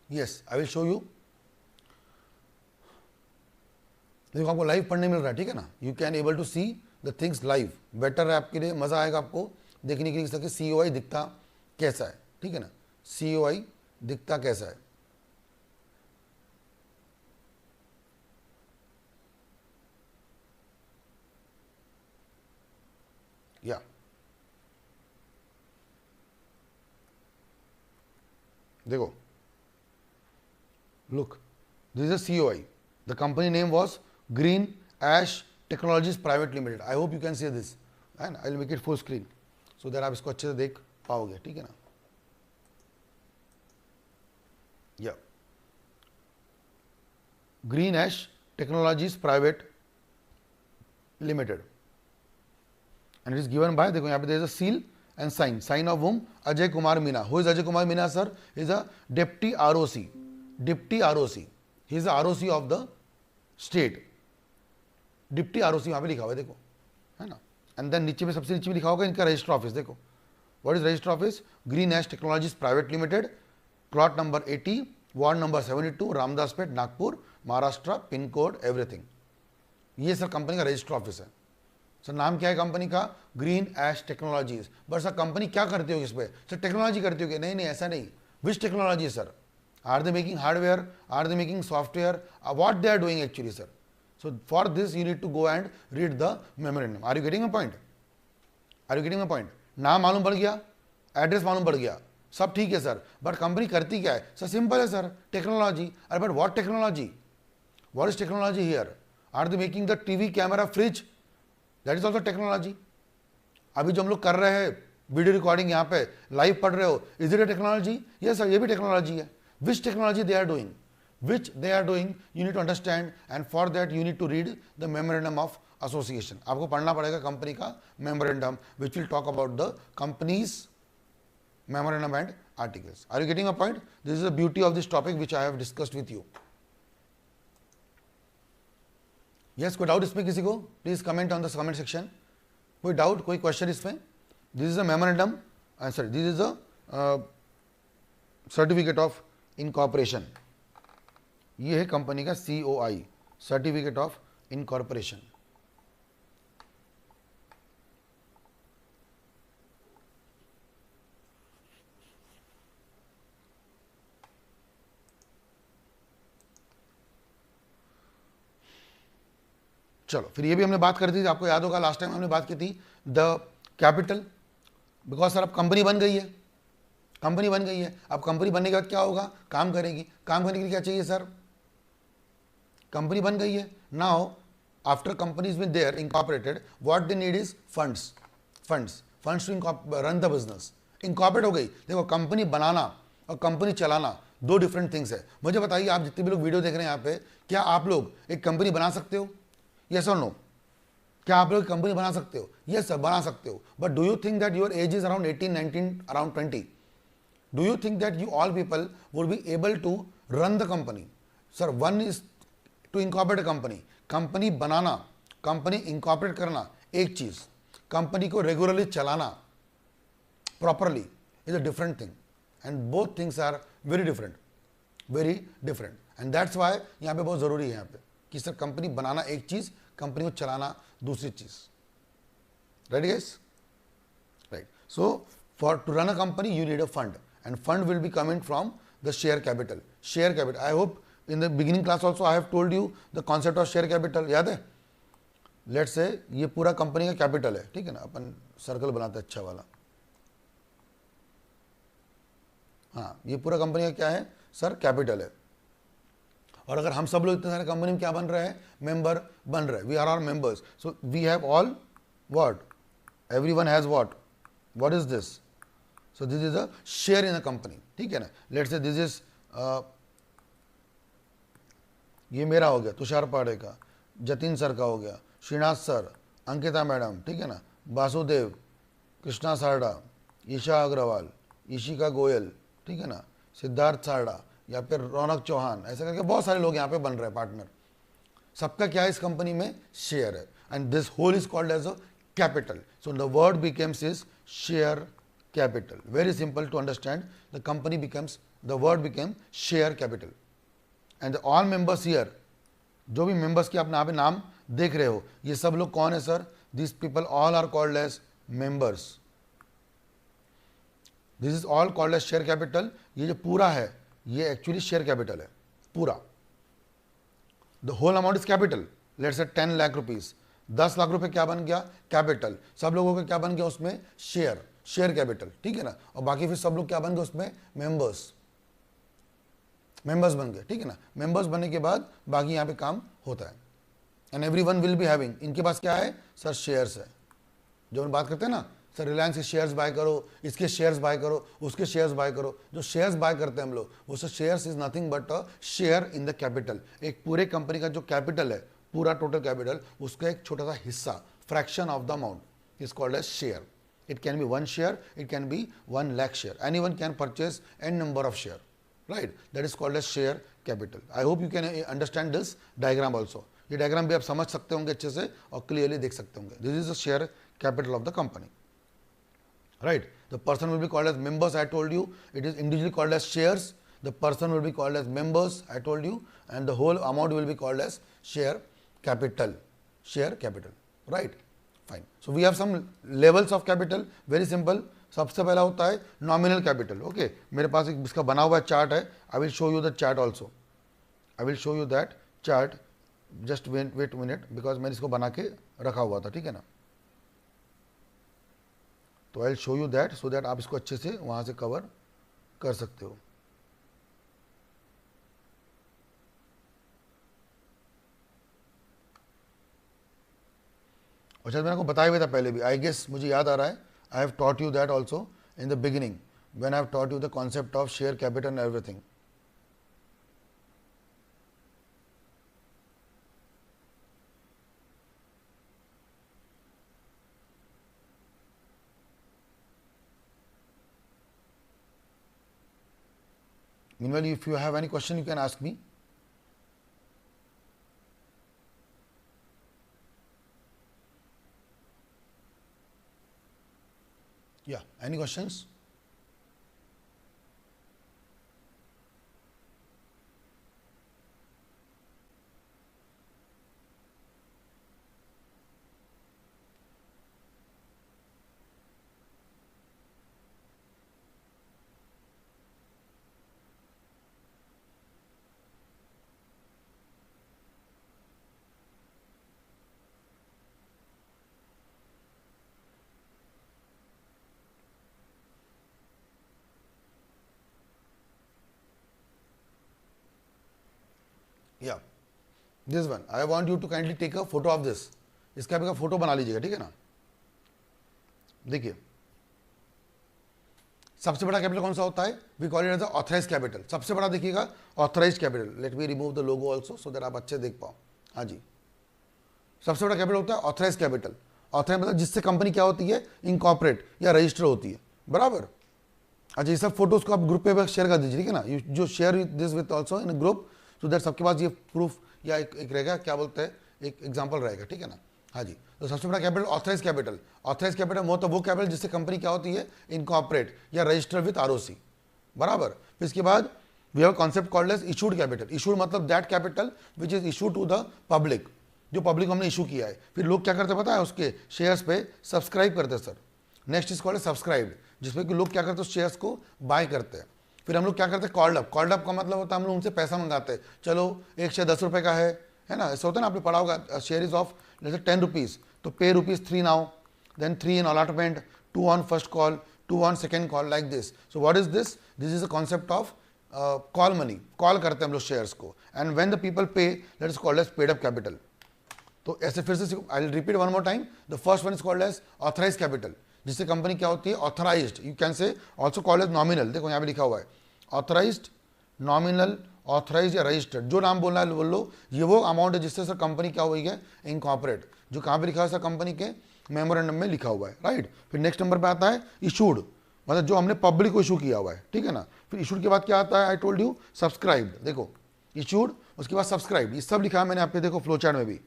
Yes, I will show you. देखो आपको लाइव पढ़ने मिल रहा है, ठीक है ना. You can able to see the things live. Better है आपके लिए, मजा आएगा आपको देखने के लिए कि COI दिखता कैसा है, ठीक है ना. COI दिखता कैसा है. या देखो, look, this is a COI. The company name was Green Ash Technologies Private Limited. I hope you can see this, and I will make it full screen so that आप इसको अच्छे से देख पाओगे, ठीक है ना. Yeah, Green Ash Technologies Private Limited, and it is given by, देखो यहाँ पे there is a seal and sign of whom? Ajay Kumar Meena. Who is Ajay Kumar Meena, sir? He is a deputy ROC. Deputy ROC, he is ROC of the state. Deputy ROC वहां पे लिखा हुआ है, देखो, है ना. And then नीचे में, सबसे नीचे में लिखा होगा इनका रजिस्टर ऑफिस. देखो, what is register office? Green ash technologies private limited, plot number 80, ward number 72, Ramdaspeth, Nagpur, Maharashtra, pin code, everything. ये सर कंपनी का रजिस्टर ऑफिस है. सर नाम क्या है कंपनी का? Green ash technologies. But sir company क्या करती होगी इस पे? सर टेक्नोलॉजी करती होगी. नहीं नहीं, ऐसा नहीं. विच technology sir? Are they making hardware? Are they making software? What they are doing actually, sir? So for this you need to go and read the memorandum. Are you getting my point? Are you getting my point? नाम मालूम पड़ गया, address मालूम पड़ गया, सब ठीक है सर. बट कंपनी करती क्या है? सर सिंपल है सर, टेक्नोलॉजी. अरे but what technology? What is technology here? Are they making the TV, camera, fridge? That is also technology. अभी जो हम लोग कर रहे हैं वीडियो रिकॉर्डिंग, यहाँ पे लाइव पढ़ रहे हो, is it A technology? Yes sir, ये भी टेक्नोलॉजी है. Which technology they are doing? Which they are doing, you need to understand, and for that you need to read the memorandum of association. आपको पढ़ना पड़ेगा company का memorandum, which will talk about the company's memorandum and articles. Are you getting a point? This is the beauty of this topic which I have discussed with you. Yes, कोई doubt इसमें किसी को? Please comment on the comment section. कोई doubt, कोई question इसमें? This is a memorandum, sorry, this is a certificate of incorporation. ये है company का COI, सर्टिफिकेट ऑफ इनकॉर्पोरेशन. चलो फिर ये भी हमने बात कर दी थी, आपको याद होगा लास्ट टाइम हमने बात की थी द कैपिटल. बिकॉज सर अब कंपनी बन गई है, कंपनी बन गई है, अब कंपनी बनने के बाद क्या होगा, काम करेगी, काम करने के लिए क्या चाहिए सर, कंपनी बन गई है। Now after company is been there incorporated, what they need is funds, funds to run the business. Incorporate हो गई, देखो कंपनी बनाना और कंपनी चलाना दो डिफरेंट थिंग्स है। मुझे बताइए, आप जितने भी लोग वीडियो देख रहे हैं यहाँ पे, क्या आप लोग एक कंपनी बना सकते हो, यस और नो? क्या आप लोग कंपनी बना सकते हो? यस सर, बना सकते हो। But do you think that your age is around 18, 19, around 20? Do you think that you all people would be able to run the company? Sir, one is to incorporate a company. Company बनाना, company incorporate करना एक चीज, company को regularly चलाना properly is a different thing, and both things are very different, very different. And that's why यहाँ पे बहुत जरूरी है यहाँ पे कि सर कंपनी बनाना एक चीज, कंपनी को चलाना दूसरी चीज। Right guys? Right. So for to run a company you need a fund, and fund will be coming from the share capital. Share capital, I hope in the beginning class also I have told you the concept of share capital, याद है? Let's say ये पूरा company का capital है, ठीक है ना, अपन circle बनाते हैं अच्छा वाला, हाँ ये पूरा कंपनी का क्या है सर, कैपिटल है। और अगर हम सब लोग इतने सारे कंपनी में क्या बन रहे हैं, मेंबर बन रहे हैं, we are our members, so we have all what, everyone has what is this, so this is a share in a company, ठीक है ना। let's say this is ये मेरा हो गया, तुषार पाड़े का, जतिन सर का हो गया, श्रीनाथ सर, अंकिता मैडम, ठीक है ना, वासुदेव, कृष्णा सारडा, ईशा अग्रवाल, ईशिका गोयल, ठीक है ना, सिद्धार्थ सारडा, या फिर रौनक चौहान, ऐसा करके बहुत सारे लोग यहाँ पे बन रहे हैं पार्टनर। सबका क्या है इस कंपनी में, शेयर है, and this whole is called as a capital. So the word becomes is share capital. Very simple to understand. The company becomes, the word became share capital, and the all members here, जो भी members के आप यहाँ पे नाम देख रहे हो, ये सब लोग कौन है sir? These people all are called as members. This is all called as share capital. ये जो पूरा है ये actually share capital है पूरा। The whole amount is capital. Let's say 10 lakh rupees. 10 lakh रुपए क्या बन गया, कैपिटल। सब लोगों का क्या बन गया उसमें, शेयर, शेयर कैपिटल, ठीक है ना। और बाकी फिर सब लोग क्या बन गए उसमें, मेंबर्स, मेंबर्स बन गए, ठीक है ना। मेंबर्स बनने के बाद बाकी यहाँ पे काम होता है, and everyone will be having, इनके पास क्या है सर, शेयर्स है। जो हम बात करते हैं ना सर, रिलायंस के शेयर्स बाय करो, इसके शेयर्स बाय करो, उसके शेयर्स बाय करो, जो शेयर्स बाय करते हैं हम लोग, वो sir shares is nothing but a share in the capital. एक पूरे कंपनी का जो कैपिटल है, पूरा टोटल कैपिटल, उसका एक छोटा सा हिस्सा, fraction of the amount is called as share. It can be 1 share, it can be 1 lakh share. Anyone can purchase n number of share, right? That is called as share capital. I hope you can understand this diagram also. ये diagram भी आप समझ सकते होंगे अच्छे से और clearly देख सकते होंगे। This is the share capital of the company, right? The person will be called as members. I told you it is individually called as shares. The person will be called as members. I told you, and the whole amount will be called as share capital. Share capital, right? Fine. So we have some levels of capital, very simple. सबसे पहला होता है nominal capital. Okay, मेरे पास एक इसका बना हुआ chart है, I will show you the chart also, I will show you that chart, just wait minute, because मैंने इसको बना के रखा हुआ था, ठीक है ना। तो आई will show you that, so that आप इसको अच्छे से वहां से कवर कर सकते हो। और शायद मैंने आपको बताया हुआ था पहले भी, आई गेस मुझे याद आ रहा है, I have taught you that also in the beginning when I have taught you the concept of share capital and everything. Meanwhile, if you have any question, you can ask me. Yeah, any questions? This one, I want you to kindly take a photo of this, इसका आप photo बना लीजिएगा, ठीक है ना। देखिए सबसे बड़ा कैपिटल कौन सा होता है, we call it as authorize capital, सबसे बड़ा देखिएगा authorize capital. Let me remove the logo also so that आप अच्छे देख पाओ। हाँ जी, सबसे बड़ा कैपिटल होता है ऑथराइज कैपिटल। ऑथराइज मतलब जिससे कंपनी क्या होती है, इनकॉर्पोरेट या रजिस्टर होती है, बराबर। अच्छा, ये सब फोटोज को आप ग्रुप पे शेयर कर दीजिए, ठीक है ना। यू जो share this with also in group so that सबके पास ये प्रूफ या एक रहेगा, क्या बोलते हैं, एक एग्जाम्पल रहेगा, ठीक है ना। हाँ जी, तो सबसे बड़ा capital authorize capital. Authorize capital मतलब वो कैपिटल जिससे कंपनी क्या होती है, इनकॉर्पोरेट या रजिस्टर विथ आरओसी, बराबर। फिर इसके बाद we have concept called as issued capital. Issued मतलब that capital which is issue to the public, जो पब्लिक हमने इशू किया है। फिर लोग क्या करते पता है, उसके शेयर्स पे सब्सक्राइब करते हैं sir. Next is called subscribed, जिसमें कि लोग क्या करते हैं, शेयर्स को बाय करते हैं। फिर हम लोग क्या करते हैं, कॉल्ड अप। कॉल्ड अप का मतलब होता है हम लोग उनसे पैसा मंगाते हैं, चलो एक शेयर 10 रुपये का है ना, ऐसा होता है ना, आपने पढ़ा होगा, शेयर इज ऑफ जैसे 10 रुपीज़, तो pay ₹3 now, then 3 in allotment, 2 on first call, 2 on second call, like this. So what is this, this is a concept of call money. Call करते हैं हम लोग शेयर्स को, and when the people pay, that is called as paid up capital. तो ऐसे फिर से I will repeat one more time, the first one is called as authorize capital, जिससे कंपनी क्या होती है, authorized, you can say also called as nominal. देखो यहाँ पे लिखा हुआ है ऑथराइज्ड, नॉमिनल, ऑथराइज या रजिस्टर्ड, जो नाम बोलना है बोल लो। ये वो अमाउंट है जिससे सर कंपनी क्या हुई है, इनकॉर्पोरेट, जो कहाँ पे लिखा है सर, कंपनी के मेमोरेंडम में लिखा हुआ है, राइट। फिर नेक्स्ट नंबर पे आता है इशूड, मतलब जो हमने पब्लिक को इशू किया हुआ है, ठीक है ना। फिर इशूड के बाद क्या आता है, आई टोल्ड यू सब्सक्राइब्ड, देखो इशूड, उसके बाद सब्सक्राइब, ये सब लिखा है मैंने आपके, देखो फ्लो चार्ट में भी।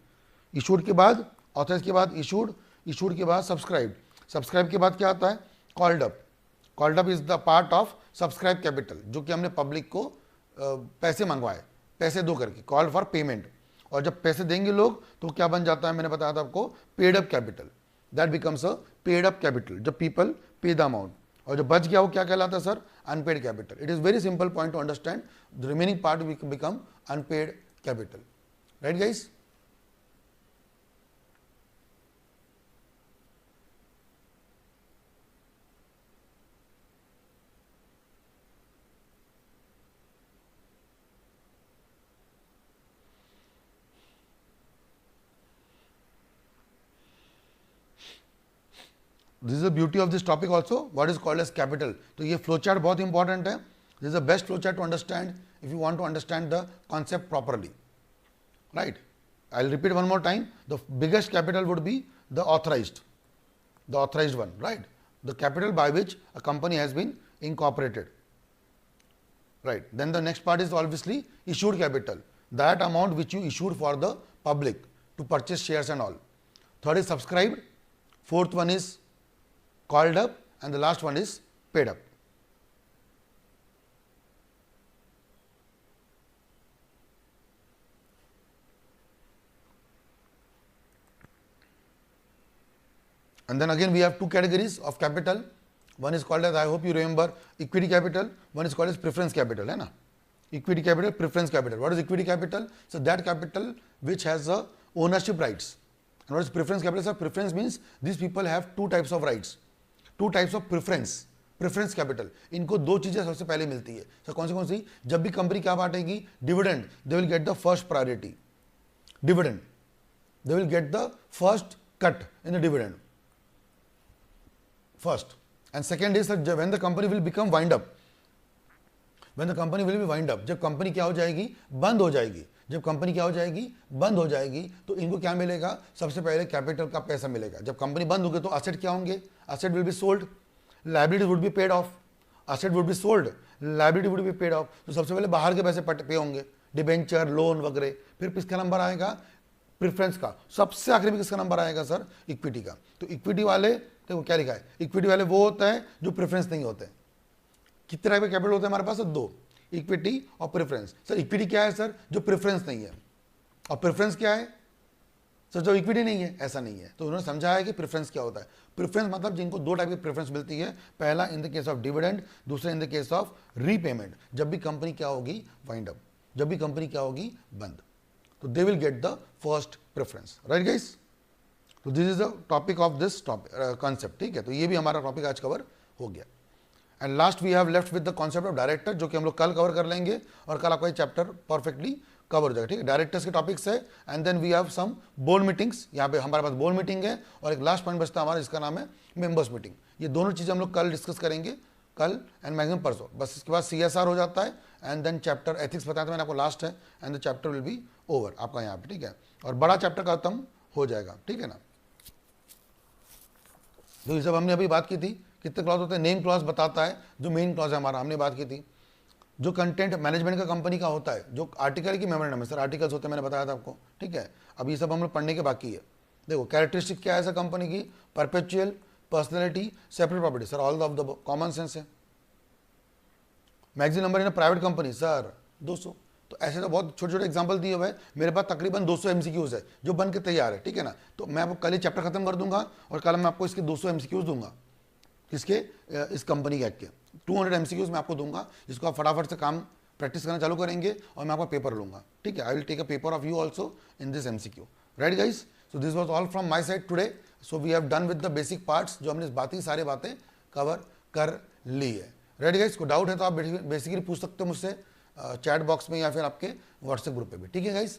इशूड के बाद ऑथराइज के बाद इशूड, इशूड के बाद सब्सक्राइब, सब्सक्राइब के बाद क्या आता है, called up. Called up is the part of subscribe capital, जो कि हमने पब्लिक को पैसे मंगवाए, पैसे दो करके, कॉल फॉर पेमेंट। और जब पैसे देंगे लोग तो क्या बन जाता है, मैंने बताया था आपको, paid up capital, that becomes a paid up capital, जब पीपल पे द अमाउंट। और जो बच गया वो क्या कहलाता है sir, unpaid capital. It is very simple point to understand, the remaining part become unpaid capital, right guys. This is the beauty of this topic also, what is called as capital. तो ये flow chart बहुत important है, this is the best flow chart to understand if you want to understand the concept properly, right. I will repeat one more time, the biggest capital would be the authorized one, right, the capital by which a company has been incorporated, right. Then the next part is obviously issued capital, that amount which you issued for the public to purchase shares and all. Third is subscribed, fourth one is called up, and the last one is paid up. And then again we have two categories of capital. One is called as, I hope you remember, equity capital. One is called as preference capital, है ना. Equity capital, preference capital. What is equity capital? So that capital which has a ownership rights. And what is preference capital? So preference means these people have two types of rights, two types of preference. Preference capital, इनको दो चीजें सबसे पहले मिलती है। Sir कौन सी? जब भी कंपनी क्या बांटेगी, dividend, they will get the first priority, dividend, they will get the first cut in the dividend first. And second is that when the company will become wind up, when the company will be wind up, जब company क्या हो जाएगी, बंद हो जाएगी, जब company क्या हो जाएगी, बंद हो जाएगी, तो इनको क्या मिलेगा, सबसे पहले कैपिटल का पैसा मिलेगा. जब कंपनी बंद होगी तो एसेट क्या होंगे, asset will be sold, liability would be paid of, asset would be sold, liability would be paid of. तो सबसे पहले बाहर के पैसे पे होंगे, डिबेंचर, लोन वगैरह. फिर किसका नंबर आएगा, प्रेफरेंस का. सबसे आखिरी में किसका नंबर आएगा सर, इक्विटी का. तो इक्विटी वाले, देखो क्या लिखा है, इक्विटी वाले वो होता है जो प्रेफरेंस नहीं होते. कितने तरह के कैपिटल होते हैं हमारे पास, दो, इक्विटी और प्रेफरेंस. सर इक्विटी क्या है सर, जो प्रेफरेंस नहीं है, और प्रेफरेंस क्या है सर, जो इक्विटी नहीं है, ऐसा नहीं है. तो उन्होंने समझाया है कि प्रेफरेंस क्या होता है. प्रेफरेंस मतलब जिनको दो टाइप की प्रेफरेंस मिलती है, पहला in the case of dividend, दूसरा in the case of repayment. जब भी कंपनी क्या होगी, वाइंड अप, जब भी कंपनी क्या होगी, बंद, तो they will get the first preference. Right guys, तो this is the topic of this concept. ठीक है, तो ये भी हमारा टॉपिक आज कवर हो गया. And last we have left with the concept of director, जो कि हम लोग कल कवर कर लेंगे, और कल आपका ये चैप्टर परफेक्टली कवर हो जाएगा, ठीक है। डायरेक्टर्स के टॉपिक्स है and then we have some board meetings, यहाँ पे हमारे पास बोर्ड मीटिंग है और एक लास्ट पॉइंट बचता है हमारा जिसका नाम है मेंबर्स मीटिंग। ये दोनों चीज़ें हम लोग कल डिस्कस करेंगे, कल एंड मैक्सिमम परसों। बस इसके बाद CSR हो जाता है एंड देन चैप्टर एथिक्स बताया था मैंने आपको लास्ट है and the chapter will be over आपका यहाँ पे, ठीक है। और बड़ा चैप्टर खत्म हो जाएगा, ठीक है ना। तो ये सब हमने अभी बात की थी। कितने क्लॉज होते हैं? नेम क्लॉज बताता है जो मेन क्लॉज है हमारा, हमने बात की थी। जो कंटेंट मैनेजमेंट का कंपनी का होता है, जो आर्टिकल की मेमोरेंडम है, सर आर्टिकल्स होते हैं, मैंने बताया था आपको, ठीक है। अब ये सब हम लोग पढ़ने के बाकी है। देखो कैरेक्टरिस्टिक क्या है सर कंपनी की? Perpetual, personality, separate property, sir all of the common sense है। Magazine number in private company, sir 200। तो ऐसे तो बहुत छोटे छोटे एग्जांपल दिए हुए हैं। मेरे पास तकरीबन 200 MCQs है जो बन के तैयार है, ठीक है ना। तो मैं आपको कल ही चैप्टर खत्म कर दूंगा और कल मैं आपको इसके 200 MCQs दूंगा, किसके? इस कंपनी के एक्ट के 200 MCQs मैं आपको दूंगा, जिसको आप फटाफट से काम प्रैक्टिस करना चालू करेंगे और मैं आपका पेपर लूंगा, ठीक है। I will take a paper of you also in this MCQ, right guys. So this was all from my side today. So we have done with the basic parts, जो हमने बाकी सारी बातें कवर कर ली है, राइट गाइज। को doubt है तो आप बेसिकली पूछ सकते हो मुझसे चैट बॉक्स में या फिर आपके व्हाट्सएप ग्रुप पे भी, ठीक है गाइज।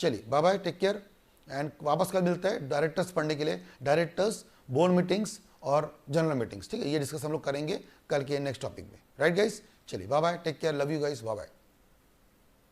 चलिए bye bye, take care and वापस कल मिलते हैं डायरेक्टर्स पढ़ने के लिए, डायरेक्टर्स, बोर्ड मीटिंग्स और जनरल मीटिंग्स, ठीक है। ये डिस्कस हम लोग करेंगे कल के नेक्स्ट टॉपिक में, राइट गाइज। चलिए bye bye, take care, love you guys, bye bye.